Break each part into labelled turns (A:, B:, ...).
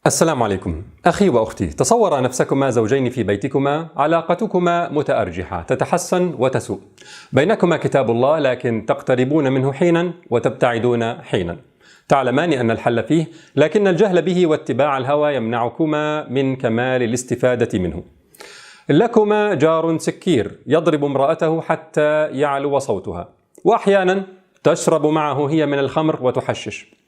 A: السلام عليكم. أخي وأختي، تصورا نفسكما زوجين في بيتكما، علاقتكما متأرجحة تتحسن وتسوء، بينكما كتاب الله لكن تقتربون منه حينا وتبتعدون حينا، تعلمان أن الحل فيه، لكن الجهل به واتباع الهوى يمنعكما من كمال الاستفادة منه. لكما جار سكير يضرب امرأته حتى يعلو صوتها، وأحيانا تشرب معه هي من الخمر وتحشش،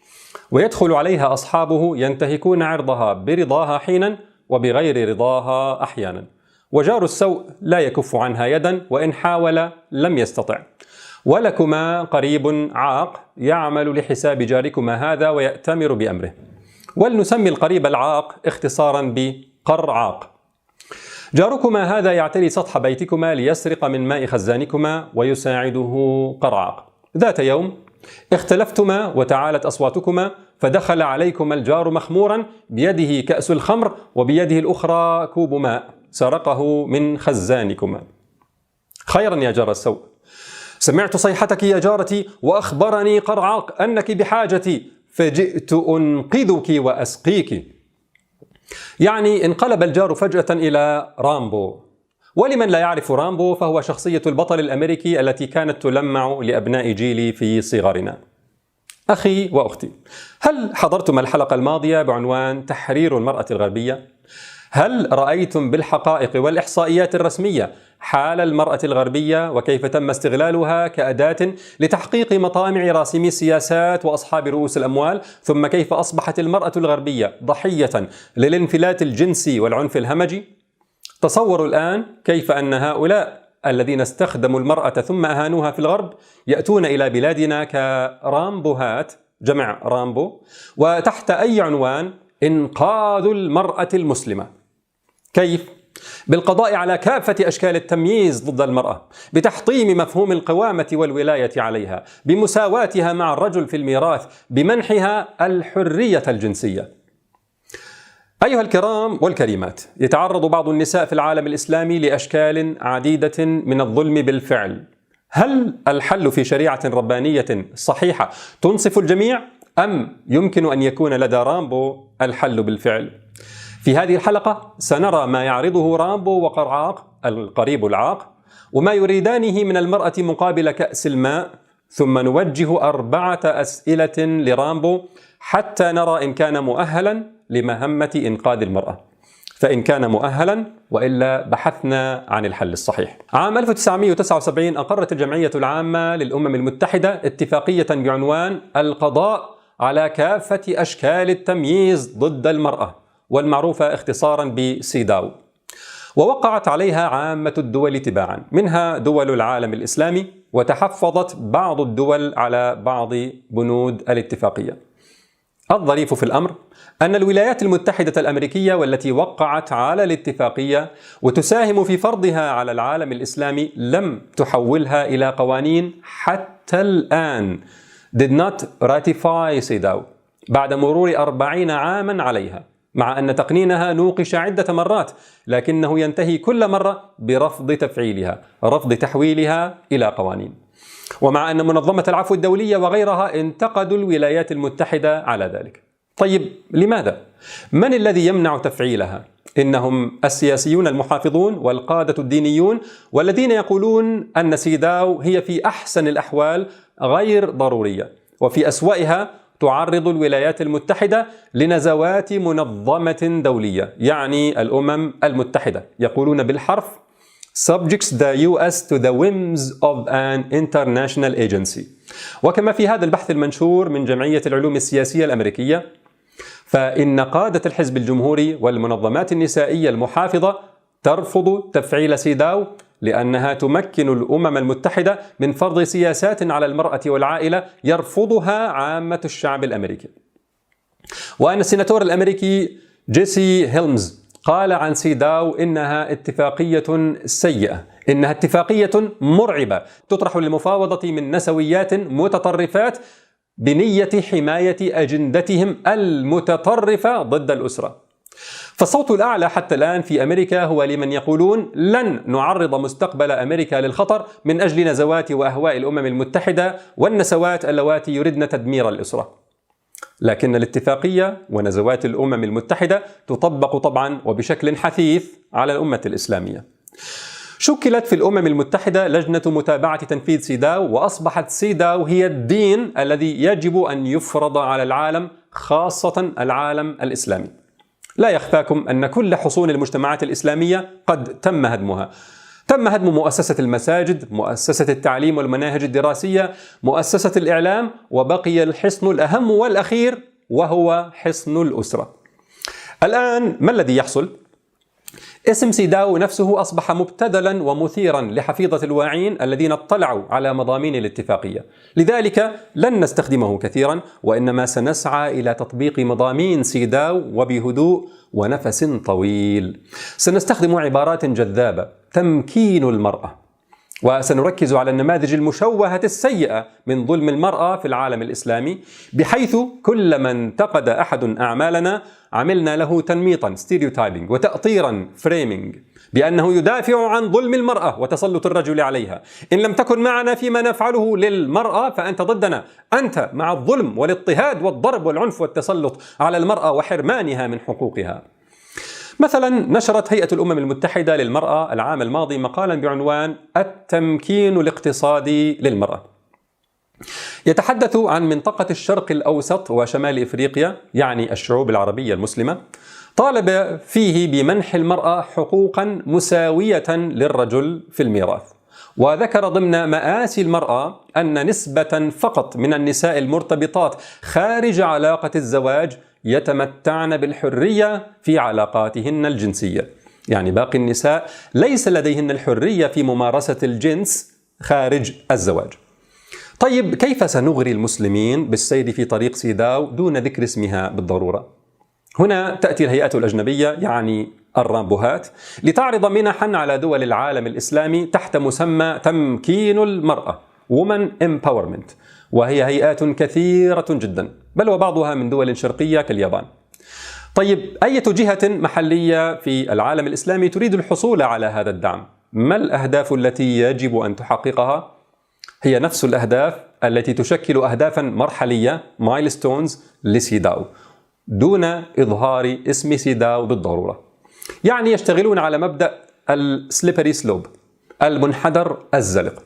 A: ويدخل عليها أصحابه ينتهكون عرضها برضاها حينا وبغير رضاها أحيانا، وجار السوء لا يكف عنها يدا وإن حاول لم يستطع. ولكما قريب عاق يعمل لحساب جاركما هذا ويأتمر بأمره، ولنسمي القريب العاق اختصارا بقرعاق. جاركما هذا يعتري سطح بيتكما ليسرق من ماء خزانكما ويساعده قرعاق. ذات يوم اختلفتما وتعالت أصواتكما، فدخل عليكما الجار مخمورا بيده كأس الخمر وبيده الأخرى كوب ماء سرقه من خزانكما. خيرا يا جار السوء، سمعت صيحتك يا جارتي وأخبرني قرعاق أنك بحاجتي فجئت أنقذك وأسقيك. يعني انقلب الجار فجأة إلى رامبو. ولمن لا يعرف رامبو، فهو شخصية البطل الأمريكي التي كانت تلمع لأبناء جيلي في صغرنا. أخي وأختي، هل حضرتم الحلقة الماضية بعنوان تحرير المرأة الغربية؟ هل رأيتم بالحقائق والإحصائيات الرسمية حال المرأة الغربية وكيف تم استغلالها كأداة لتحقيق مطامع راسمي السياسات وأصحاب رؤوس الأموال، ثم كيف أصبحت المرأة الغربية ضحية للانفلات الجنسي والعنف الهمجي؟ تصوروا الآن كيف أن هؤلاء الذين استخدموا المرأة ثم أهانوها في الغرب يأتون إلى بلادنا كرامبوهات، جمع رامبو، وتحت أي عنوان؟ إنقاذ المرأة المسلمة. كيف؟ بالقضاء على كافة أشكال التمييز ضد المرأة، بتحطيم مفهوم القوامة والولاية عليها، بمساواتها مع الرجل في الميراث، بمنحها الحرية الجنسية. أيها الكرام والكريمات، يتعرض بعض النساء في العالم الإسلامي لأشكال عديدة من الظلم بالفعل. هل الحل في شريعة ربانية صحيحة تنصف الجميع، أم يمكن أن يكون لدى رامبو الحل بالفعل؟ في هذه الحلقة سنرى ما يعرضه رامبو وقرعاق القريب العاق، وما يريدانه من المرأة مقابل كأس الماء، ثم نوجه 4 أسئلة لرامبو حتى نرى إن كان مؤهلا لمهمة إنقاذ المرأة، فإن كان مؤهلا وإلا بحثنا عن الحل الصحيح. عام 1979 أقرت الجمعية العامة للأمم المتحدة اتفاقية بعنوان القضاء على كافة أشكال التمييز ضد المرأة، والمعروفة اختصارا بسيداو، ووقعت عليها عامة الدول تباعا، منها دول العالم الإسلامي، وتحفظت بعض الدول على بعض بنود الاتفاقية. الظريف في الأمر أن الولايات المتحدة الأمريكية، والتي وقعت على الاتفاقية وتساهم في فرضها على العالم الإسلامي، لم تحولها إلى قوانين حتى الآن. did not ratify سيداو بعد مرور 40 عاما عليها، مع أن تقنينها نوقش عدة مرات، لكنه ينتهي كل مرة برفض تفعيلها، رفض تحويلها إلى قوانين. ومع أن منظمة العفو الدولية وغيرها انتقدوا الولايات المتحدة على ذلك. طيب لماذا؟ من الذي يمنع تفعيلها؟ إنهم السياسيون المحافظون والقادة الدينيون، والذين يقولون أن سيداو هي في أحسن الأحوال غير ضرورية، وفي أسوأها تعرض الولايات المتحدة لنزوات منظمة دولية، يعني الأمم المتحدة، يقولون بالحرف subjects the US to the whims of an international agency. وكما في هذا البحث المنشور من جمعية العلوم السياسية الأمريكية، فإن قادة الحزب الجمهوري والمنظمات النسائية المحافظة ترفض تفعيل سيداو لأنها تمكن الأمم المتحدة من فرض سياسات على المرأة والعائلة يرفضها عامة الشعب الأمريكي. وأن السيناتور الأمريكي جيسي هيلمز قال عن سيداو إنها اتفاقية سيئة، إنها اتفاقية مرعبة تطرح للمفاوضة من نسويات متطرفات بنية حماية أجندتهم المتطرفة ضد الأسرة. فالصوت الأعلى حتى الآن في أمريكا هو لمن يقولون لن نعرض مستقبل أمريكا للخطر من أجل نزوات وأهواء الأمم المتحدة والنسوات اللواتي يردن تدمير الأسرة. لكن الاتفاقية ونزوات الأمم المتحدة تطبق طبعا وبشكل حثيث على الأمة الإسلامية. شكلت في الأمم المتحدة لجنة متابعة تنفيذ سيداو، وأصبحت سيداو هي الدين الذي يجب أن يفرض على العالم، خاصة العالم الإسلامي. لا يخفاكم أن كل حصون المجتمعات الإسلامية قد تم هدمها. تم هدم مؤسسة المساجد، مؤسسة التعليم والمناهج الدراسية، مؤسسة الإعلام، وبقي الحصن الأهم والأخير وهو حصن الأسرة. الآن ما الذي يحصل؟ اسم سيداو نفسه أصبح مبتذلا ومثيرا لحفيظة الواعين الذين اطلعوا على مضامين الاتفاقية، لذلك لن نستخدمه كثيرا، وإنما سنسعى إلى تطبيق مضامين سيداو وبهدوء ونفس طويل. سنستخدم عبارات جذابة: تمكين المرأة، وسنركز على النماذج المشوهة السيئة من ظلم المرأة في العالم الإسلامي، بحيث كلما انتقد أحد أعمالنا عملنا له تنميطا ستيريوتايبنج وتأطيرا فريمينج بأنه يدافع عن ظلم المرأة وتسلط الرجل عليها. إن لم تكن معنا فيما نفعله للمرأة فأنت ضدنا، أنت مع الظلم والاضطهاد والضرب والعنف والتسلط على المرأة وحرمانها من حقوقها. مثلا نشرت هيئة الأمم المتحدة للمرأة العام الماضي مقالا بعنوان التمكين الاقتصادي للمرأة، يتحدث عن منطقة الشرق الأوسط وشمال إفريقيا، يعني الشعوب العربية المسلمة. طالب فيه بمنح المرأة حقوقا مساوية للرجل في الميراث، وذكر ضمن مآسي المرأة أن نسبة فقط من النساء المرتبطات خارج علاقة الزواج يتمتعن بالحرية في علاقاتهن الجنسية، يعني باقي النساء ليس لديهن الحرية في ممارسة الجنس خارج الزواج. طيب كيف سنغري المسلمين بالسير في طريق سيداو دون ذكر اسمها بالضرورة؟ هنا تأتي الهيئات الأجنبية، يعني الرامبوهات، لتعرض منحا على دول العالم الإسلامي تحت مسمى تمكين المرأة Women Empowerment، وهي هيئات كثيرة جدا، بل وبعضها من دول شرقية كاليابان. طيب أي جهة محلية في العالم الإسلامي تريد الحصول على هذا الدعم؟ ما الأهداف التي يجب أن تحققها؟ هي نفس الأهداف التي تشكل أهدافا مرحلية مايلستونز لسيداو دون إظهار اسم سيداو بالضرورة. يعني يشتغلون على مبدأ السليبري سلوب، المنحدر الزلق.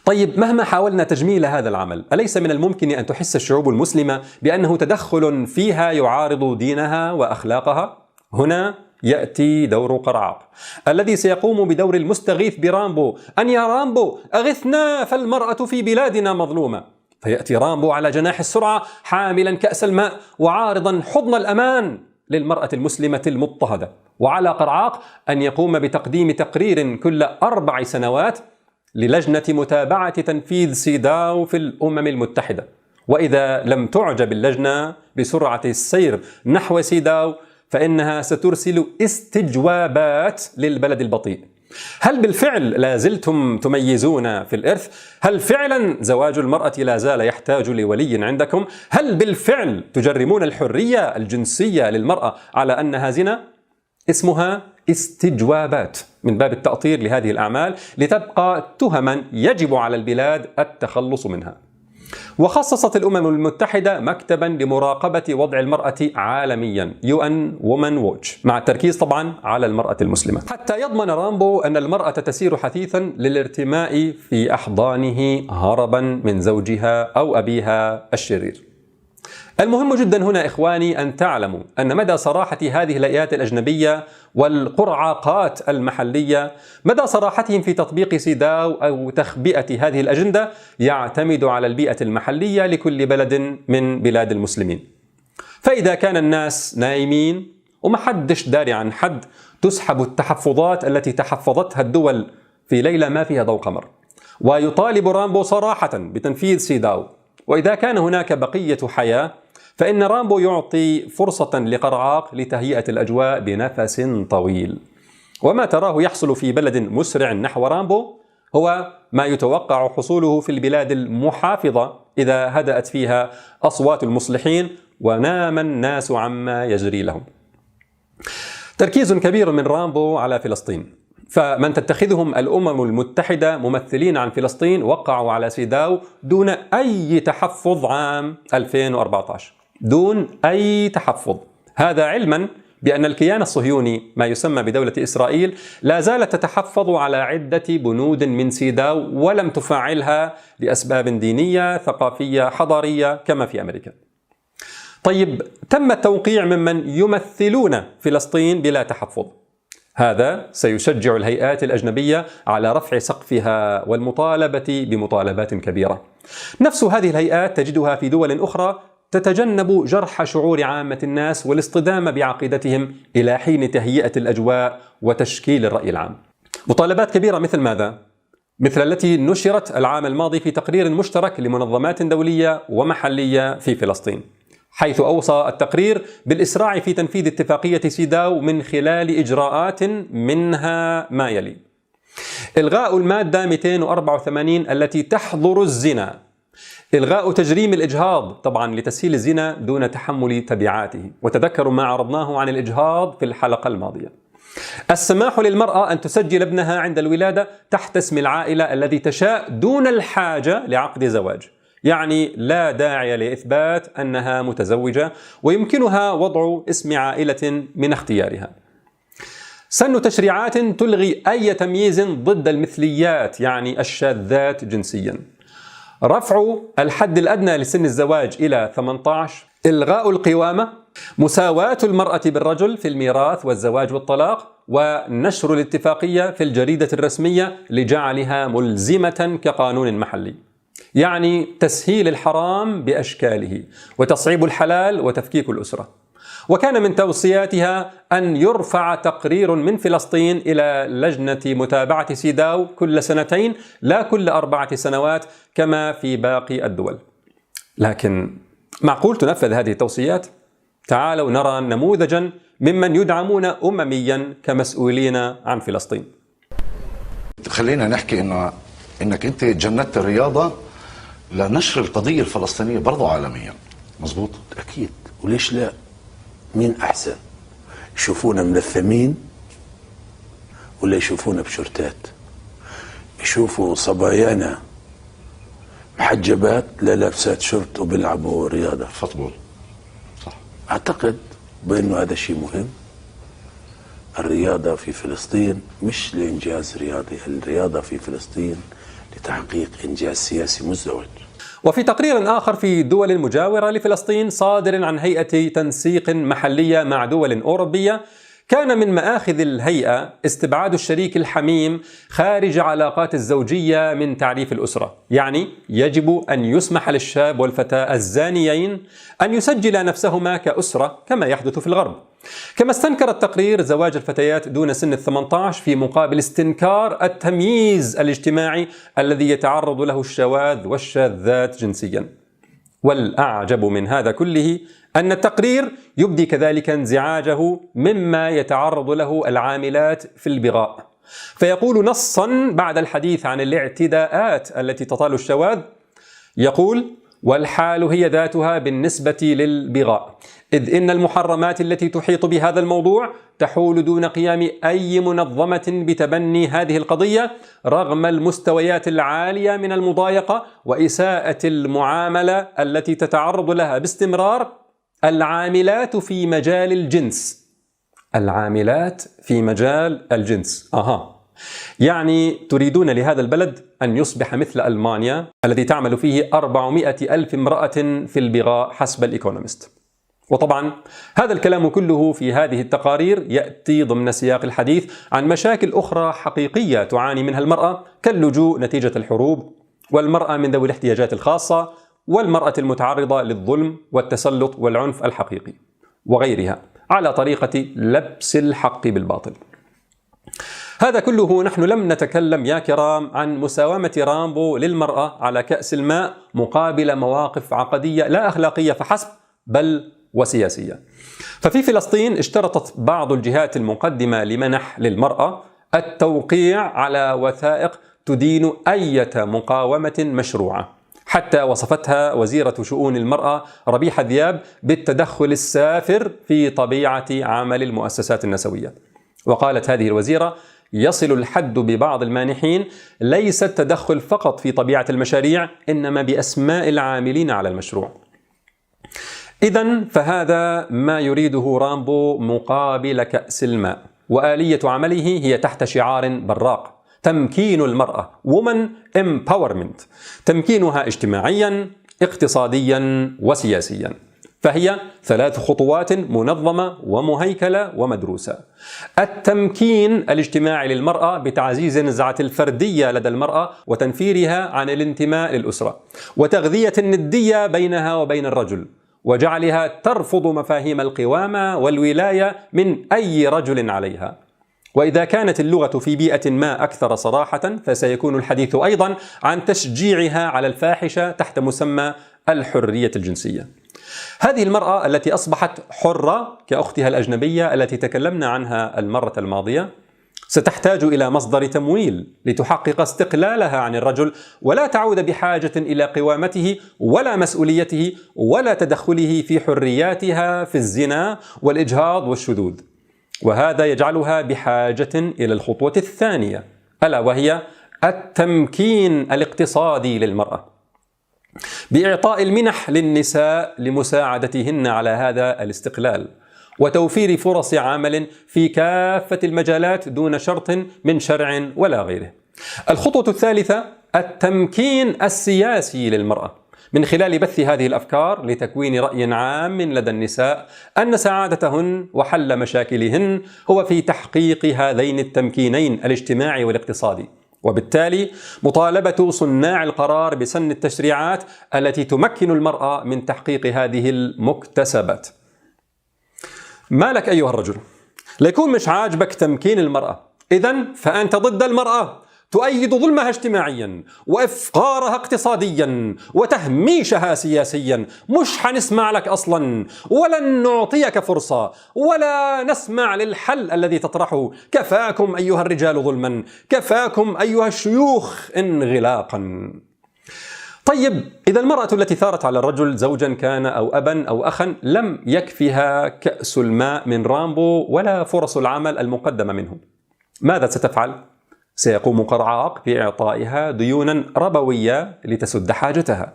A: طيب مهما حاولنا تجميل هذا العمل، أليس من الممكن أن تحس الشعوب المسلمة بأنه تدخل فيها يعارض دينها وأخلاقها؟ هنا يأتي دور قرعاق الذي سيقوم بدور المستغيث برامبو: أن يا رامبو أغثنا فالمرأة في بلادنا مظلومة. فيأتي رامبو على جناح السرعة حاملا كأس الماء وعارضا حضن الأمان للمرأة المسلمة المضطهدة. وعلى قرعاق أن يقوم بتقديم تقرير كل 4 سنوات للجنة متابعة تنفيذ سيداو في الأمم المتحدة، وإذا لم تعجب اللجنة بسرعة السير نحو سيداو فإنها سترسل استجوابات للبلد البطيء. هل بالفعل لا زلتم تميزون في الإرث؟ هل فعلا زواج المرأة لا زال يحتاج لولي عندكم؟ هل بالفعل تجرمون الحرية الجنسية للمرأة على أنها زنا؟ اسمها استجوابات من باب التأطير لهذه الأعمال لتبقى تهما يجب على البلاد التخلص منها. وخصصت الأمم المتحدة مكتبا لمراقبة وضع المرأة عالميا، UN Women Watch، مع التركيز طبعا على المرأة المسلمة، حتى يضمن رامبو أن المرأة تسير حثيثا للارتماء في أحضانه هربا من زوجها أو أبيها الشرير. المهم جدا هنا إخواني أن تعلموا أن مدى صراحة هذه الهيئات الأجنبية والقرعاقات المحلية، مدى صراحتهم في تطبيق سيداو أو تخبئة هذه الأجندة يعتمد على البيئة المحلية لكل بلد من بلاد المسلمين. فإذا كان الناس نايمين ومحدش داري عن حد، تسحب التحفظات التي تحفظتها الدول في ليلة ما فيها ضوء قمر، ويطالب رامبو صراحة بتنفيذ سيداو. وإذا كان هناك بقية حياة فإن رامبو يعطي فرصة لقرعاق لتهيئة الأجواء بنفس طويل. وما تراه يحصل في بلد مسرع نحو رامبو هو ما يتوقع حصوله في البلاد المحافظة إذا هدأت فيها أصوات المصلحين ونام الناس عما يجري لهم. تركيز كبير من رامبو على فلسطين. فمن تتخذهم الأمم المتحدة ممثلين عن فلسطين وقعوا على سيداو دون أي تحفظ عام 2014، دون أي تحفظ. هذا علما بأن الكيان الصهيوني ما يسمى بدولة إسرائيل لا زالت تتحفظ على عدة بنود من سيداو ولم تفعلها لأسباب دينية ثقافية حضارية كما في أمريكا. طيب، تم التوقيع ممن يمثلون فلسطين بلا تحفظ. هذا سيشجع الهيئات الأجنبية على رفع سقفها والمطالبة بمطالبات كبيرة. نفس هذه الهيئات تجدها في دول أخرى تتجنب جرح شعور عامة الناس والاصطدام بعقيدتهم إلى حين تهيئة الأجواء وتشكيل الرأي العام. مطالبات كبيرة مثل ماذا؟ مثل التي نشرت العام الماضي في تقرير مشترك لمنظمات دولية ومحلية في فلسطين، حيث أوصى التقرير بالإسراع في تنفيذ اتفاقية سيداو من خلال إجراءات منها ما يلي: إلغاء المادة 284 التي تحظر الزنا، إلغاء تجريم الإجهاض طبعا لتسهيل الزنا دون تحمل تبعاته، وتذكروا ما عرضناه عن الإجهاض في الحلقة الماضية. السماح للمرأة أن تسجل ابنها عند الولادة تحت اسم العائلة الذي تشاء دون الحاجة لعقد زواج، يعني لا داعي لإثبات أنها متزوجة ويمكنها وضع اسم عائلة من اختيارها. سن تشريعات تلغي أي تمييز ضد المثليات يعني الشاذات جنسيا. رفع الحد الأدنى لسن الزواج إلى 18. إلغاء القوامة. مساواة المرأة بالرجل في الميراث والزواج والطلاق، ونشر الاتفاقية في الجريدة الرسمية لجعلها ملزمة كقانون محلي، يعني تسهيل الحرام بأشكاله وتصعيب الحلال وتفكيك الأسرة. وكان من توصياتها أن يرفع تقرير من فلسطين إلى لجنة متابعة سيداو كل سنتين لا كل 4 سنوات كما في باقي الدول. لكن معقول تنفذ هذه التوصيات؟ تعالوا نرى نموذجا ممن يدعمون أمميا كمسؤولين عن فلسطين.
B: خلينا نحكي انك انت جندت الرياضة لنشر القضية الفلسطينية برضو عالميا، مزبوط؟
C: أكيد، وليش لا؟ مين أحسن؟ يشوفونا ملثمين ولا يشوفونا بشورتات؟ يشوفوا صبايانا محجبات لا لابسات شورت وبيلعبوا رياضة
B: فوتبول، صح؟
C: أعتقد بأنه هذا شيء مهم. الرياضة في فلسطين مش لإنجاز رياضي، الرياضة في فلسطين لتحقيق إنجاز سياسي مزدوج.
A: وفي تقرير آخر في دول مجاورة لفلسطين صادر عن هيئة تنسيق محلية مع دول أوروبية، كان من مآخذ الهيئة استبعاد الشريك الحميم خارج علاقات الزوجية من تعريف الأسرة، يعني يجب أن يسمح للشاب والفتاة الزانيين أن يسجلا نفسهما كأسرة كما يحدث في الغرب. كما استنكر التقرير زواج الفتيات دون سن 18 في مقابل استنكار التمييز الاجتماعي الذي يتعرض له الشواذ والشاذات جنسيا. والأعجب من هذا كله أن التقرير يبدي كذلك انزعاجه مما يتعرض له العاملات في البغاء، فيقول نصا بعد الحديث عن الاعتداءات التي تطال الشواذ، يقول: والحال هي ذاتها بالنسبة للبغاء، إذ إن المحرمات التي تحيط بهذا الموضوع تحول دون قيام أي منظمة بتبني هذه القضية رغم المستويات العالية من المضايقة وإساءة المعاملة التي تتعرض لها باستمرار العاملات في مجال الجنس. العاملات في مجال الجنس، يعني تريدون لهذا البلد أن يصبح مثل ألمانيا الذي تعمل فيه 400,000 امرأة في البغاء حسب الإيكونومست. وطبعا هذا الكلام كله في هذه التقارير يأتي ضمن سياق الحديث عن مشاكل أخرى حقيقية تعاني منها المرأة كاللجوء نتيجة الحروب، والمرأة من ذوي الاحتياجات الخاصة، والمرأة المتعرضة للظلم والتسلط والعنف الحقيقي وغيرها على طريقة لبس الحق بالباطل. هذا كله نحن لم نتكلم يا كرام عن مساومة رامبو للمرأة على كأس الماء مقابل مواقف عقدية لا أخلاقية فحسب بل وسياسية. ففي فلسطين اشترطت بعض الجهات المقدمة لمنح للمرأة التوقيع على وثائق تدين أي مقاومة مشروعة، حتى وصفتها وزيرة شؤون المرأة ربيحة ذياب بالتدخل السافر في طبيعة عمل المؤسسات النسوية. وقالت هذه الوزيرة: يصل الحد ببعض المانحين ليس التدخل فقط في طبيعة المشاريع، إنما بأسماء العاملين على المشروع. إذن فهذا ما يريده رامبو مقابل كأس الماء، وآلية عمله هي تحت شعار براق: تمكين المرأة، Women Empowerment، تمكينها اجتماعيا، اقتصاديا وسياسيا. فهي 3 خطوات منظمة ومهيكلة ومدروسة. التمكين الاجتماعي للمرأة بتعزيز نزعة الفردية لدى المرأة وتنفيرها عن الانتماء للأسرة، وتغذية الندية بينها وبين الرجل، وجعلها ترفض مفاهيم القوامة والولاية من أي رجل عليها. وإذا كانت اللغة في بيئة ما أكثر صراحة، فسيكون الحديث أيضا عن تشجيعها على الفاحشة تحت مسمى الحرية الجنسية. هذه المرأة التي أصبحت حرة كأختها الأجنبية التي تكلمنا عنها المرة الماضية ستحتاج إلى مصدر تمويل لتحقق استقلالها عن الرجل، ولا تعود بحاجة إلى قوامته ولا مسؤوليته ولا تدخله في حرياتها في الزنا والإجهاض والشذوذ. وهذا يجعلها بحاجة إلى الخطوة الثانية، ألا وهي التمكين الاقتصادي للمرأة، بإعطاء المنح للنساء لمساعدتهن على هذا الاستقلال، وتوفير فرص عمل في كافة المجالات دون شرط من شرع ولا غيره. الخطوة الثالثة التمكين السياسي للمرأة، من خلال بث هذه الأفكار لتكوين رأي عام لدى النساء أن سعادتهن وحل مشاكلهن هو في تحقيق هذين التمكينين الاجتماعي والاقتصادي، وبالتالي مطالبة صناع القرار بسن التشريعات التي تمكن المرأة من تحقيق هذه المكتسبات. ما لك أيها الرجل؟ ليكون مش عاجبك تمكين المرأة، إذن فأنت ضد المرأة، تؤيد ظلمها اجتماعيا وإفقارها اقتصاديا وتهميشها سياسيا. مش حنسمع لك أصلا، ولن نعطيك فرصة، ولا نسمع للحل الذي تطرحه. كفاكم أيها الرجال ظلما، كفاكم أيها الشيوخ انغلاقا. طيب، إذا المرأة التي ثارت على الرجل زوجا كان أو أبا أو أخا لم يكفها كأس الماء من رامبو ولا فرص العمل المقدمة منه، ماذا ستفعل؟ سيقوم قرعاق بإعطائها ديونا ربوية لتسد حاجتها.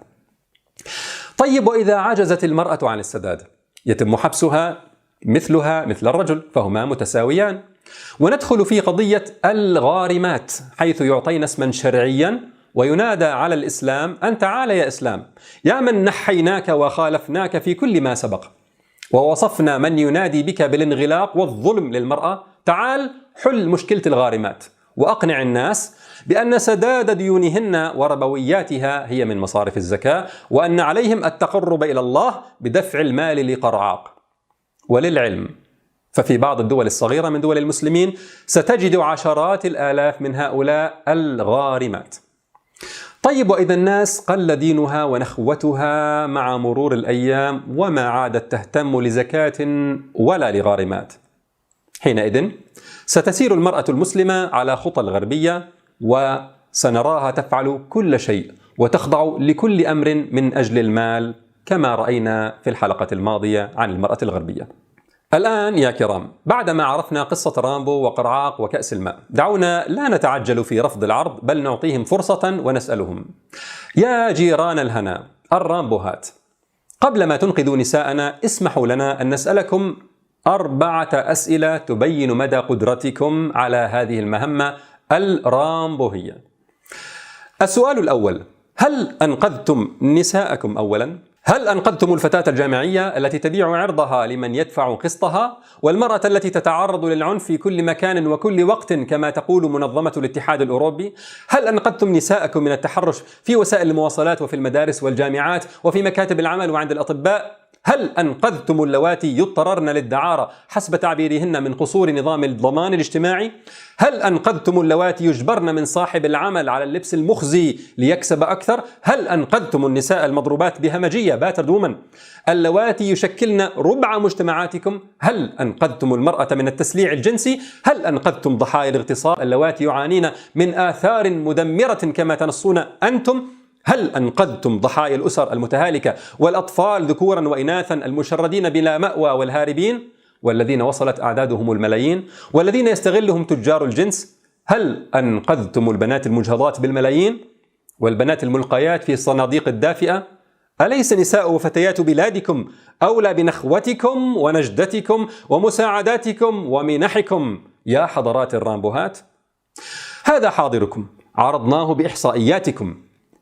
A: طيب، وإذا عجزت المرأة عن السداد يتم حبسها مثلها مثل الرجل، فهما متساويان. وندخل في قضية الغارمات، حيث يعطين اسما شرعيا وينادى على الإسلام أن تعال يا إسلام، يا من نحيناك وخالفناك في كل ما سبق، ووصفنا من ينادي بك بالانغلاق والظلم للمرأة، تعال حل مشكلة الغارمات وأقنع الناس بأن سداد ديونهن وربوياتها هي من مصارف الزكاة، وأن عليهم التقرب إلى الله بدفع المال لقرعاق. وللعلم ففي بعض الدول الصغيرة من دول المسلمين ستجد عشرات الآلاف من هؤلاء الغارمات. طيب، وإذا الناس قل دينها ونخوتها مع مرور الأيام وما عادت تهتم لزكاة ولا لغارمات، حينئذ ستسير المرأة المسلمة على خطى الغربية، وسنراها تفعل كل شيء وتخضع لكل أمر من أجل المال، كما رأينا في الحلقة الماضية عن المرأة الغربية. الآن يا كرام، بعدما عرفنا قصة رامبو وقرعاق وكأس الماء، دعونا لا نتعجل في رفض العرض، بل نعطيهم فرصة ونسألهم: يا جيران الهنا الرامبوهات، قبل ما تنقذوا نساءنا اسمحوا لنا أن نسألكم 4 أسئلة تبين مدى قدرتكم على هذه المهمة الرامبوهية. السؤال الأول: هل أنقذتم نساءكم أولا؟ هل أنقذتم الفتاة الجامعية التي تبيع عرضها لمن يدفع قسطها، والمرأة التي تتعرض للعنف في كل مكان وكل وقت كما تقول منظمة الاتحاد الأوروبي؟ هل أنقذتم نساءكم من التحرش في وسائل المواصلات وفي المدارس والجامعات وفي مكاتب العمل وعند الأطباء؟ هل أنقذتم اللواتي يضطررن للدعارة حسب تعبيرهن من قصور نظام الضمان الاجتماعي؟ هل أنقذتم اللواتي يجبرن من صاحب العمل على اللبس المخزي ليكسب أكثر؟ هل أنقذتم النساء المضروبات بهمجية باترد وومن اللواتي يشكلن ربع مجتمعاتكم؟ هل أنقذتم المرأة من التسليع الجنسي؟ هل أنقذتم ضحايا الاغتصاب اللواتي يعانين من آثار مدمرة كما تنصون أنتم؟ هل أنقذتم ضحايا الأسر المتهالكة والأطفال ذكورا وإناثا المشردين بلا مأوى والهاربين والذين وصلت أعدادهم الملايين والذين يستغلهم تجار الجنس؟ هل أنقذتم البنات المجهضات بالملايين والبنات الملقيات في الصناديق الدافئة؟ أليس نساء وفتيات بلادكم أولى بنخوتكم ونجدتكم ومساعداتكم ومنحكم يا حضرات الرامبوهات؟ هذا حاضركم عرضناه بإحصائياتكم،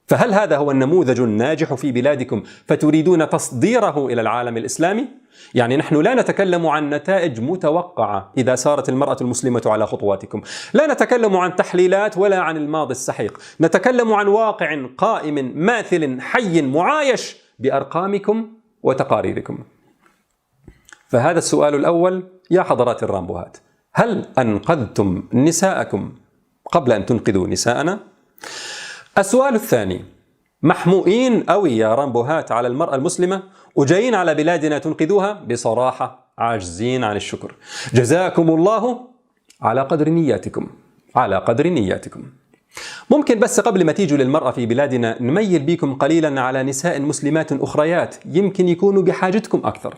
A: فهل هذا هو النموذج الناجح في بلادكم فتريدون تصديره إلى العالم الإسلامي؟ يعني نحن لا نتكلم عن نتائج متوقعة إذا سارت المرأة المسلمة على خطواتكم، لا نتكلم عن تحليلات ولا عن الماضي السحيق، نتكلم عن واقع قائم ماثل حي معايش بأرقامكم وتقاريركم. فهذا السؤال الأول يا حضرات الرامبوهات، هل أنقذتم نساءكم قبل أن تنقذوا نساءنا؟ السؤال الثاني، محموئين قوي يا رامبوهات على المرأة المسلمة وجايين على بلادنا تنقذوها؟ بصراحة عاجزين عن الشكر. جزاكم الله على قدر نياتكم، على قدر نياتكم. ممكن بس قبل ما تيجوا للمرأة في بلادنا نميل بيكم قليلا على نساء مسلمات أخريات يمكن يكونوا بحاجتكم أكثر.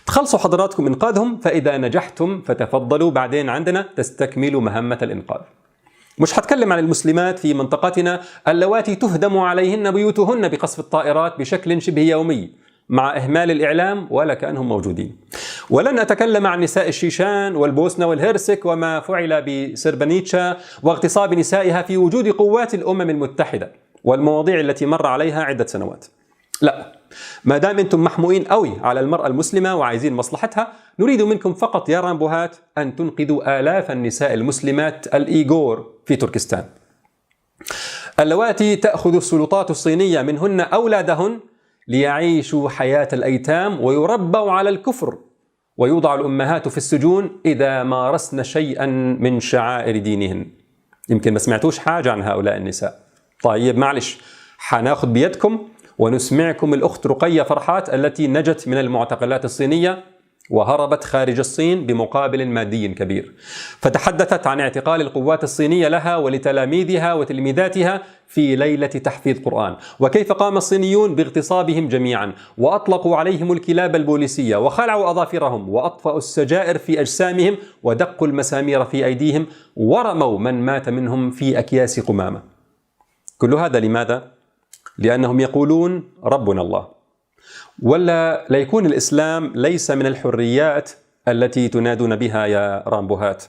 A: تخلصوا حضراتكم إنقاذهم، فإذا نجحتم فتفضلوا بعدين عندنا تستكملوا مهمة الإنقاذ. مش هتكلم عن المسلمات في منطقتنا اللواتي تهدم عليهن بيوتهن بقصف الطائرات بشكل شبه يومي مع إهمال الإعلام ولا كأنهم موجودين. ولن أتكلم عن نساء الشيشان والبوسنة والهرسك وما فعل بسربنيتشا واغتصاب نسائها في وجود قوات الأمم المتحدة والمواضيع التي مر عليها عدة سنوات. لا، ما دام أنتم محموئين قوي على المرأة المسلمة وعايزين مصلحتها، نريد منكم فقط يا رامبوهات أن تنقذوا آلاف النساء المسلمات الإيغور في تركستان، اللواتي تأخذ السلطات الصينية منهن أولادهن ليعيشوا حياة الأيتام ويربوا على الكفر، ويوضع الأمهات في السجون إذا مارسن شيئا من شعائر دينهن. يمكن ما سمعتوش حاجة عن هؤلاء النساء. طيب معلش، حناخد بيدكم ونسمعكم الأخت رقية فرحات التي نجت من المعتقلات الصينية وهربت خارج الصين بمقابل مادي كبير، فتحدثت عن اعتقال القوات الصينية لها ولتلاميذها وتلميذاتها في ليلة تحفيظ قرآن، وكيف قام الصينيون باغتصابهم جميعا وأطلقوا عليهم الكلاب البوليسية وخلعوا أظافرهم وأطفأوا السجائر في أجسامهم ودقوا المسامير في أيديهم ورموا من مات منهم في أكياس قمامة. كل هذا لماذا؟ لأنهم يقولون ربنا الله. ولا ليكون الإسلام ليس من الحريات التي تنادون بها يا رامبوهات؟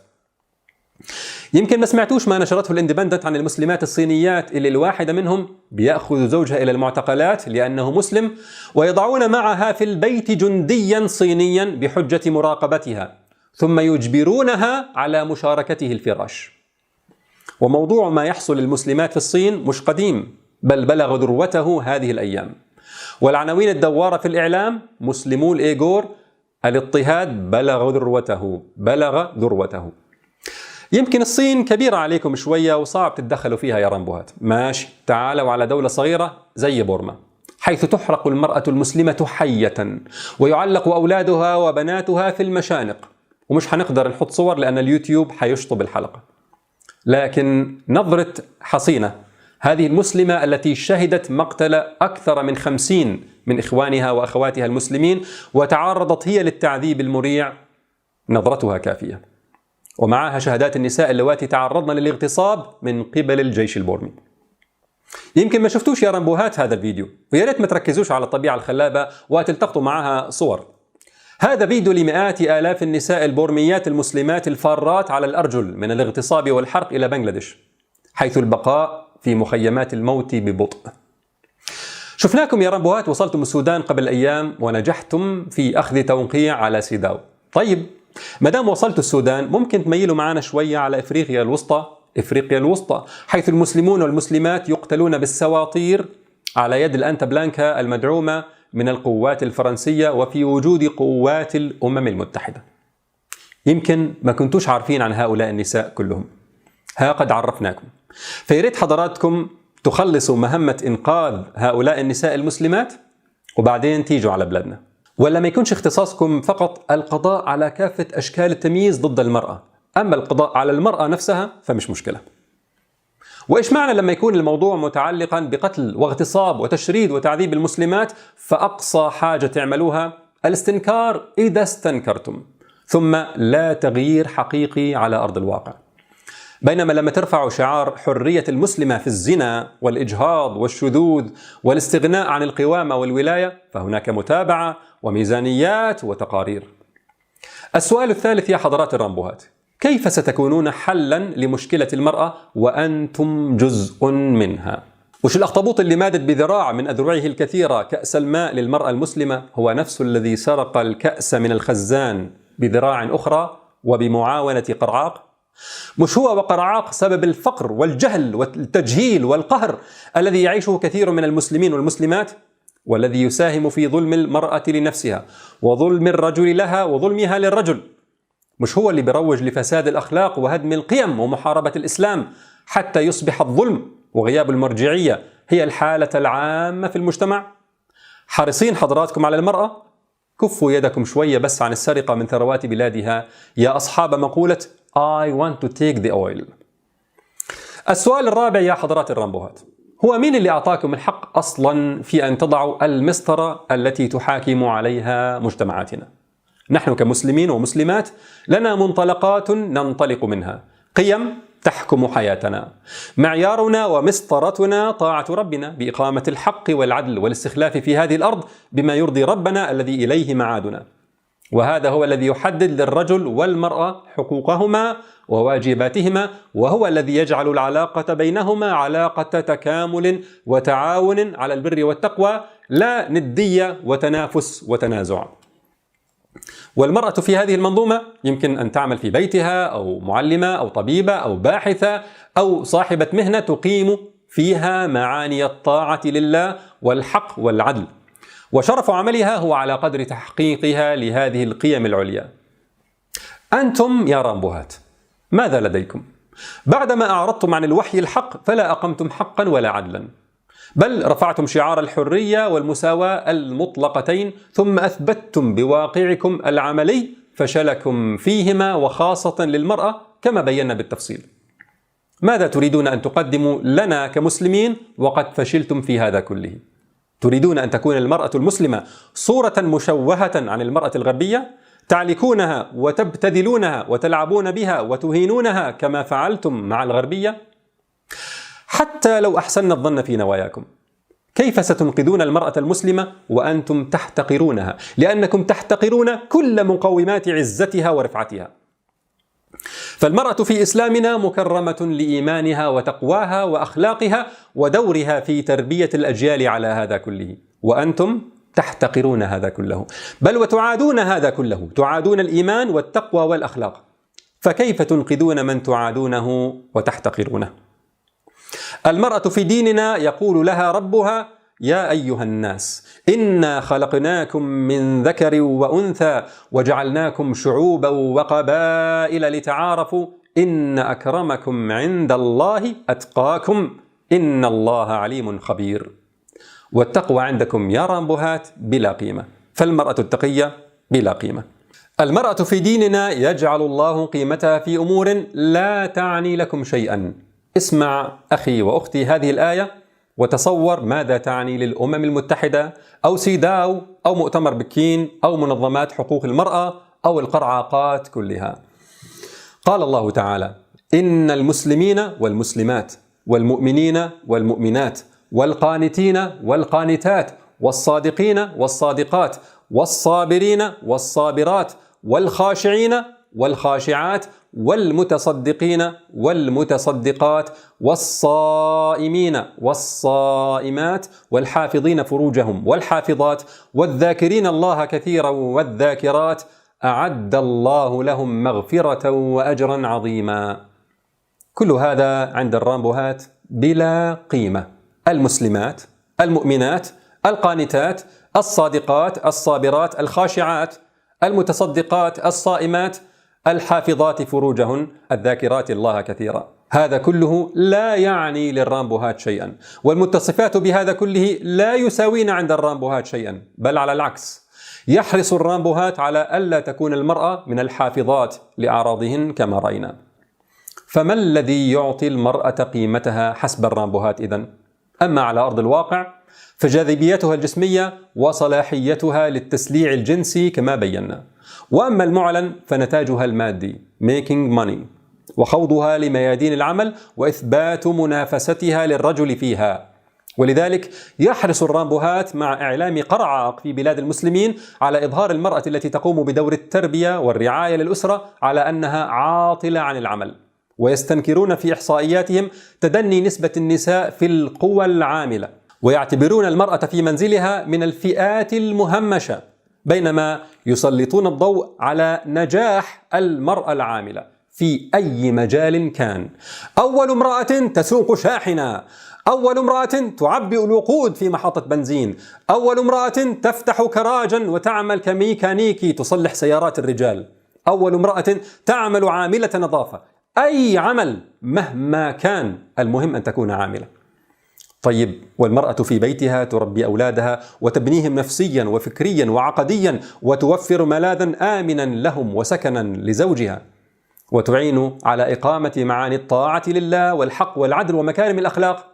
A: يمكن ما سمعتوش ما نشرته الاندبندنت عن المسلمات الصينيات اللي الواحدة منهم بيأخذ زوجها إلى المعتقلات لأنه مسلم ويضعون معها في البيت جنديا صينيا بحجة مراقبتها ثم يجبرونها على مشاركته الفراش. وموضوع ما يحصل للمسلمات في الصين مش قديم، بل بلغ ذروته هذه الأيام، والعناوين الدوارة في الإعلام مسلمو الإيغور الاضطهاد بلغ ذروته. يمكن الصين كبيرة عليكم شوية وصعب تتدخلوا فيها يا رامبوهات، ماشي، تعالوا على دولة صغيرة زي بورما حيث تحرق المرأة المسلمة حية ويعلق أولادها وبناتها في المشانق، ومش هنقدر نحط صور لأن اليوتيوب حيشطب الحلقة. لكن نظرة حصينة هذه المسلمة التي شهدت مقتل أكثر من 50 من إخوانها وأخواتها المسلمين وتعرضت هي للتعذيب المريع، نظرتها كافية. ومعها شهادات النساء اللواتي تعرضن للاغتصاب من قبل الجيش البورمي. يمكن ما شفتوش يا رامبوهات هذا الفيديو، ويا ريت ما تركزوش على الطبيعة الخلابة وتلتقطوا معها صور. هذا فيديو لمئات آلاف النساء البورميات المسلمات الفارات على الأرجل من الاغتصاب والحرق إلى بنغلاديش، حيث البقاء في مخيمات الموت ببطء. شفناكم يا رامبوهات وصلتم السودان قبل أيام ونجحتم في أخذ توقيع على سيداو. طيب، مدام وصلتوا السودان ممكن تميلوا معنا شوية على إفريقيا الوسطى حيث المسلمون والمسلمات يقتلون بالسواطير على يد الأنتا بلانكا المدعومة من القوات الفرنسية وفي وجود قوات الأمم المتحدة. يمكن ما كنتوش عارفين عن هؤلاء النساء كلهم، ها قد عرفناكم. فياريت حضراتكم تخلصوا مهمة إنقاذ هؤلاء النساء المسلمات وبعدين تيجوا على بلادنا، ولا ما يكونش اختصاصكم فقط القضاء على كافة أشكال التمييز ضد المرأة، أما القضاء على المرأة نفسها فمش مشكلة. وإيش معنى لما يكون الموضوع متعلقا بقتل واغتصاب وتشريد وتعذيب المسلمات فأقصى حاجة تعملوها الاستنكار إذا استنكرتم، ثم لا تغيير حقيقي على أرض الواقع. بينما لما ترفعوا شعار حرية المسلمة في الزنا والإجهاض والشذوذ والاستغناء عن القوامة والولاية، فهناك متابعة وميزانيات وتقارير. السؤال الثالث يا حضرات الرامبوهات: كيف ستكونون حلا لمشكلة المرأة وأنتم جزء منها؟ وش الأخطبوط اللي مادت بذراع من أذرعه الكثيرة كأس الماء للمرأة المسلمة هو نفس الذي سرق الكأس من الخزان بذراع أخرى وبمعاونة قرعاق؟ مش هو وقرعاق سبب الفقر والجهل والتجهيل والقهر الذي يعيشه كثير من المسلمين والمسلمات، والذي يساهم في ظلم المرأة لنفسها وظلم الرجل لها وظلمها للرجل؟ مش هو اللي بيروج لفساد الأخلاق وهدم القيم ومحاربة الإسلام حتى يصبح الظلم وغياب المرجعية هي الحالة العامة في المجتمع؟ حريصين حضراتكم على المرأة؟ كفوا يدكم شوية بس عن السرقة من ثروات بلادها يا أصحاب مقولة I want to take the oil. السؤال الرابع يا حضرات الرامبوهات: هو مين اللي أعطاكم الحق أصلا في أن تضعوا المسطرة التي تحاكم عليها مجتمعاتنا؟ نحن كمسلمين ومسلمات لنا منطلقات ننطلق منها، قيم تحكم حياتنا، معيارنا ومسطرتنا طاعة ربنا بإقامة الحق والعدل والاستخلاف في هذه الأرض بما يرضي ربنا الذي إليه معادنا. وهذا هو الذي يحدد للرجل والمرأة حقوقهما وواجباتهما، وهو الذي يجعل العلاقة بينهما علاقة تكامل وتعاون على البر والتقوى، لا ندية وتنافس وتنازع. والمرأة في هذه المنظومة يمكن أن تعمل في بيتها أو معلمة أو طبيبة أو باحثة أو صاحبة مهنة تقيم فيها معاني الطاعة لله والحق والعدل، وشرف عملها هو على قدر تحقيقها لهذه القيم العليا. أنتم يا رامبوهات ماذا لديكم؟ بعدما أعرضتم عن الوحي الحق فلا أقمتم حقا ولا عدلا، بل رفعتم شعار الحرية والمساواة المطلقتين، ثم أثبتتم بواقعكم العملي فشلكم فيهما وخاصة للمرأة كما بينا بالتفصيل. ماذا تريدون أن تقدموا لنا كمسلمين وقد فشلتم في هذا كله؟ تريدون أن تكون المرأة المسلمة صورة مشوهة عن المرأة الغربية، تعلكونها وتبتذلونها وتلعبون بها وتهينونها كما فعلتم مع الغربية؟ حتى لو أحسن الظن في نواياكم، كيف ستنقذون المرأة المسلمة وأنتم تحتقرونها؟ لأنكم تحتقرون كل مقومات عزتها ورفعتها. فالمرأة في إسلامنا مكرمة لإيمانها وتقواها وأخلاقها ودورها في تربية الأجيال على هذا كله، وأنتم تحتقرون هذا كله، بل وتعادون هذا كله، تعادون الإيمان والتقوى والأخلاق. فكيف تنقذون من تعادونه وتحتقرونه؟ المرأة في ديننا يقول لها ربها: يا أيها الناس إنا خلقناكم من ذكر وأنثى وجعلناكم شعوبا وقبائل لتعارفوا إن أكرمكم عند الله أتقاكم إن الله عليم خبير. والتقوى عندكم يا رامبوهات بلا قيمة، فالمرأة التقية بلا قيمة. المرأة في ديننا يجعل الله قيمتها في أمور لا تعني لكم شيئا. اسمع أخي وأختي هذه الآية وتصور ماذا تعني للأمم المتحدة أو سيداو أو مؤتمر بكين أو منظمات حقوق المرأة أو القرعاقات كلها. قال الله تعالى: إن المسلمين والمسلمات والمؤمنين والمؤمنات والقانتين والقانتات والصادقين والصادقات والصابرين والصابرات والخاشعين والخاشعات والمتصدقين والمتصدقات والصائمين والصائمات والحافظين فروجهم والحافظات والذاكرين الله كثيرا والذاكرات أعد الله لهم مغفرة وأجرا عظيما. كل هذا عند الرامبوهات بلا قيمة. المسلمات، المؤمنات، القانتات، الصادقات، الصابرات، الخاشعات، المتصدقات، الصائمات، الحافظات فروجهن، الذاكرات الله كثيرا. هذا كله لا يعني للرامبوهات شيئا، والمتصفات بهذا كله لا يساوين عند الرامبوهات شيئا، بل على العكس، يحرص الرامبوهات على ألا تكون المرأة من الحافظات لأعراضهن كما رأينا. فما الذي يعطي المرأة قيمتها حسب الرامبوهات إذن؟ أما على أرض الواقع فجاذبيتها الجسمية وصلاحيتها للتسليع الجنسي كما بينا، وأما المعلن فنتاجها المادي making money. وخوضها لميادين العمل وإثبات منافستها للرجل فيها. ولذلك يحرص الرامبوهات مع إعلام قرعاق في بلاد المسلمين على إظهار المرأة التي تقوم بدور التربية والرعاية للأسرة على أنها عاطلة عن العمل، ويستنكرون في إحصائياتهم تدني نسبة النساء في القوى العاملة، ويعتبرون المرأة في منزلها من الفئات المهمشة، بينما يسلطون الضوء على نجاح المرأة العاملة في أي مجال كان. أول امرأة تسوق شاحنة، أول امرأة تعبئ الوقود في محطة بنزين، أول امرأة تفتح كراجا وتعمل كميكانيكي تصلح سيارات الرجال، أول امرأة تعمل عاملة نظافة. أي عمل مهما كان، المهم أن تكون عاملة. طيب، والمرأة في بيتها تربي أولادها وتبنيهم نفسيا وفكريا وعقديا، وتوفر ملاذا آمنا لهم وسكنا لزوجها، وتعين على إقامة معاني الطاعة لله والحق والعدل ومكارم الأخلاق.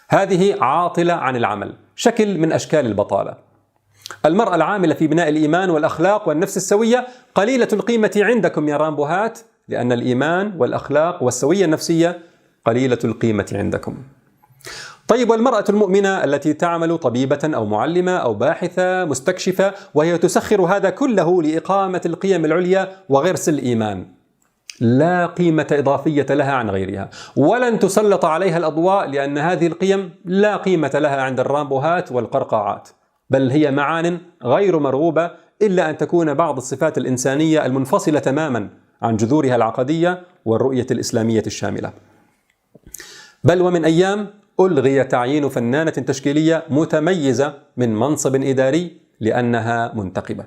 A: هذه عاطلة عن العمل، شكل من أشكال البطالة. المرأة العاملة في بناء الإيمان والأخلاق والنفس السوية قليلة القيمة عندكم يا رامبوهات، لأن الإيمان والأخلاق والسوية النفسية قليلة القيمة عندكم. طيب، والمرأة المؤمنة التي تعمل طبيبة أو معلمة أو باحثة مستكشفة، وهي تسخر هذا كله لإقامة القيم العليا وغرس الإيمان، لا قيمة إضافية لها عن غيرها، ولن تسلط عليها الأضواء، لأن هذه القيم لا قيمة لها عند الرامبوهات والقرقاعات، بل هي معان غير مرغوبة، إلا أن تكون بعض الصفات الإنسانية المنفصلة تماما عن جذورها العقدية والرؤية الإسلامية الشاملة. بل ومن أيام ألغي تعيين فنانة تشكيلية متميزة من منصب إداري لأنها منتقبة.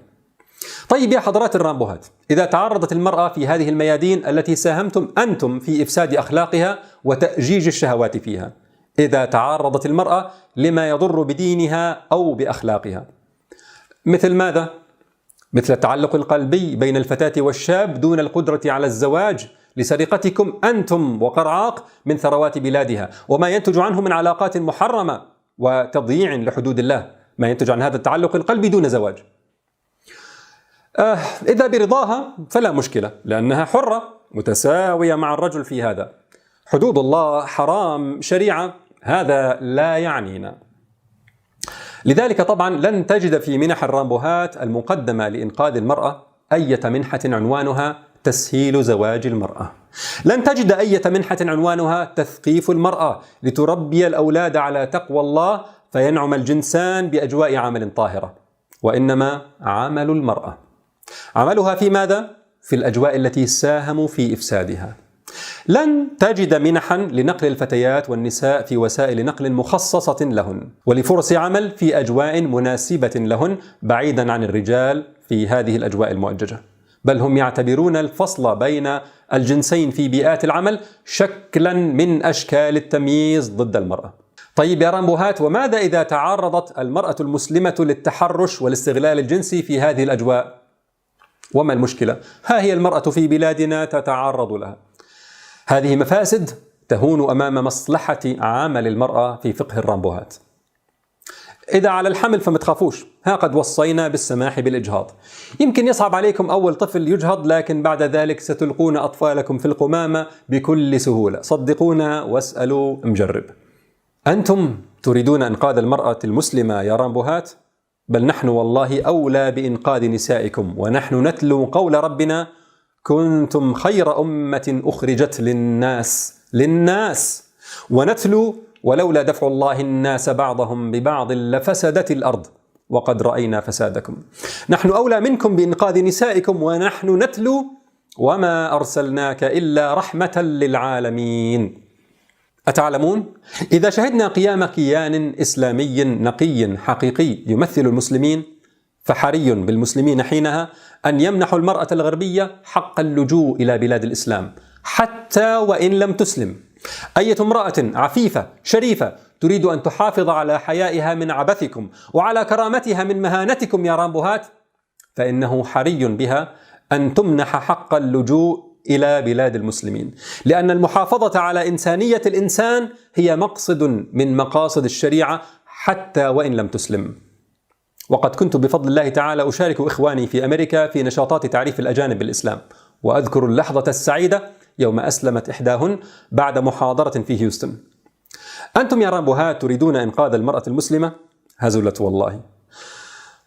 A: طيب يا حضرات الرامبوهات، إذا تعرضت المرأة في هذه الميادين التي ساهمتم أنتم في إفساد أخلاقها وتأجيج الشهوات فيها، إذا تعرضت المرأة لما يضر بدينها أو بأخلاقها، مثل ماذا؟ مثل التعلق القلبي بين الفتاة والشاب دون القدرة على الزواج لسرقتكم أنتم وقرعاق من ثروات بلادها، وما ينتج عنه من علاقات محرمة وتضييع لحدود الله، ما ينتج عن هذا التعلق القلبي دون زواج. إذا برضاها فلا مشكلة، لأنها حرة متساوية مع الرجل في هذا. حدود الله، حرام، شريعة، هذا لا يعنينا. لذلك طبعا لن تجد في منح الرامبوهات المقدمة لإنقاذ المرأة أي منحة عنوانها تسهيل زواج المرأة، لن تجد أي منحة عنوانها تثقيف المرأة لتربي الأولاد على تقوى الله فينعم الجنسان بأجواء عمل طاهرة، وإنما عمل المرأة عملها في ماذا؟ في الأجواء التي ساهموا في إفسادها. لن تجد منحا لنقل الفتيات والنساء في وسائل نقل مخصصة لهن، ولفرص عمل في أجواء مناسبة لهن بعيدا عن الرجال في هذه الأجواء المؤججة، بل هم يعتبرون الفصل بين الجنسين في بيئات العمل شكلا من أشكال التمييز ضد المرأة. طيب يا رامبوهات، وماذا إذا تعرضت المرأة المسلمة للتحرش والاستغلال الجنسي في هذه الأجواء؟ وما المشكلة؟ ها هي المرأة في بلادنا تتعرض لها. هذه مفاسد تهون أمام مصلحة عمل المرأة في فقه الرامبوهات. إذا على الحمل فما تخافوش، ها قد وصينا بالسماح بالإجهاض. يمكن يصعب عليكم أول طفل يجهض، لكن بعد ذلك ستلقون أطفالكم في القمامة بكل سهولة، صدقونا واسألوا مجرب. أنتم تريدون إنقاذ المرأة المسلمة يا رامبوهات؟ بل نحن والله أولى بإنقاذ نسائكم، ونحن نتلو قول ربنا: كنتم خير أمة أخرجت للناس، ونتلو: ولولا دفع الله الناس بعضهم ببعض لفسدت الأرض وقد رأينا فسادكم. نحن أولى منكم بإنقاذ نسائكم، ونحن نتلو: وما أرسلناك إلا رحمة للعالمين. أتعلمون؟ إذا شهدنا قيام كيان إسلامي نقي حقيقي يمثل المسلمين، فحري بالمسلمين حينها أن يمنحوا المرأة الغربية حق اللجوء إلى بلاد الإسلام حتى وإن لم تسلم. أية امرأة عفيفة شريفة تريد أن تحافظ على حيائها من عبثكم وعلى كرامتها من مهانتكم يا رامبوهات، فإنه حري بها أن تمنح حق اللجوء إلى بلاد المسلمين، لأن المحافظة على إنسانية الإنسان هي مقصد من مقاصد الشريعة حتى وإن لم تسلم. وقد كنت بفضل الله تعالى أشارك إخواني في أمريكا في نشاطات تعريف الأجانب بالإسلام، وأذكر اللحظة السعيدة يوم أسلمت إحداهن بعد محاضرة في هيوستن. أنتم يا رامبوهات تريدون إنقاذ المرأة المسلمة؟ هزلت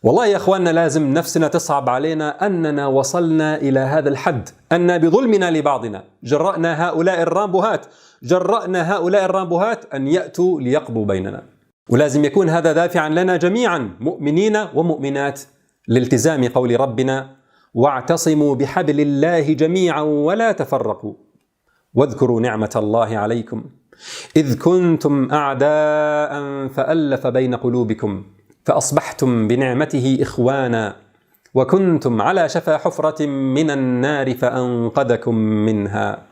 A: والله يا أخواننا لازم نفسنا تصعب علينا أننا وصلنا إلى هذا الحد، أن بظلمنا لبعضنا جرأنا هؤلاء الرامبوهات أن يأتوا ليقضوا بيننا. ولازم يكون هذا دافعا لنا جميعا مؤمنين ومؤمنات لالتزام قول ربنا: واعتصموا بحبل الله جميعا ولا تفرقوا واذكروا نعمة الله عليكم إذ كنتم أعداء فألف بين قلوبكم فأصبحتم بنعمته إخوانا وكنتم على شفا حفرة من النار فأنقذكم منها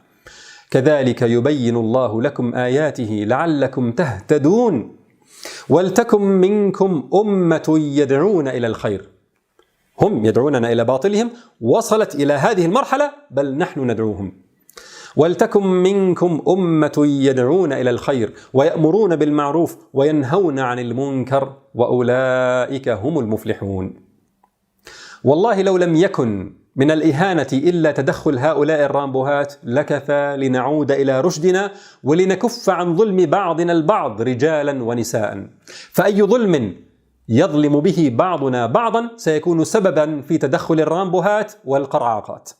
A: كذلك يبين الله لكم آياته لعلكم تهتدون ولتكن منكم أمة يدعون إلى الخير. هم يدعوننا إلى باطلهم، وصلت إلى هذه المرحلة بل نحن ندعوهم. ولتكن منكم أمة يدعون إلى الخير ويأمرون بالمعروف وينهون عن المنكر وأولئك هم المفلحون. والله لو لم يكن من الإهانة إلا تدخل هؤلاء الرامبوهات لكفى لنعود إلى رشدنا ولنكف عن ظلم بعضنا البعض رجالا ونساء. فأي ظلم يظلم به بعضنا بعضا سيكون سببا في تدخل الرامبوهات والقرعاقات.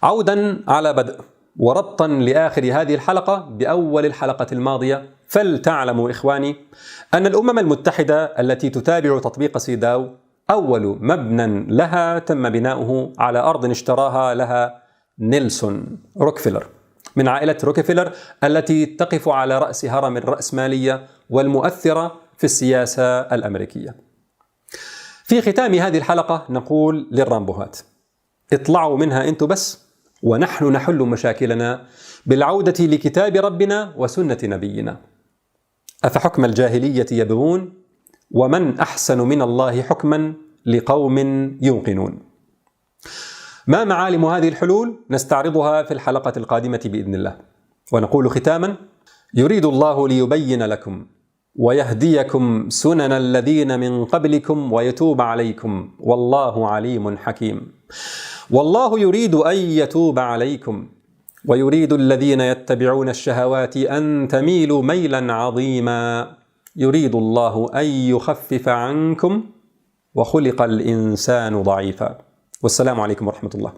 A: عودا على بدء وربطا لآخر هذه الحلقة بأول الحلقة الماضية، فلتعلموا إخواني أن الأمم المتحدة التي تتابع تطبيق سيداو أول مبنى لها تم بناؤه على أرض اشتراها لها نيلسون روكفيلر من عائلة روكفيلر التي تقف على رأس هرم الرأسمالية والمؤثرة في السياسة الأمريكية. في ختام هذه الحلقة نقول للرامبوهات: اطلعوا منها أنتم بس، ونحن نحل مشاكلنا بالعودة لكتاب ربنا وسنة نبينا. أفحكم الجاهلية يبغون ومن أحسن من الله حكما لقوم يوقنون. ما معالم هذه الحلول؟ نستعرضها في الحلقة القادمة بإذن الله. ونقول ختاما: يريد الله ليبين لكم ويهديكم سنن الذين من قبلكم ويتوب عليكم والله عليم حكيم. والله يريد أن يتوب عليكم ويريد الذين يتبعون الشهوات أن تميلوا ميلا عظيما. يريد الله أن يخفف عنكم وخلق الإنسان ضعيفا. والسلام عليكم ورحمة الله.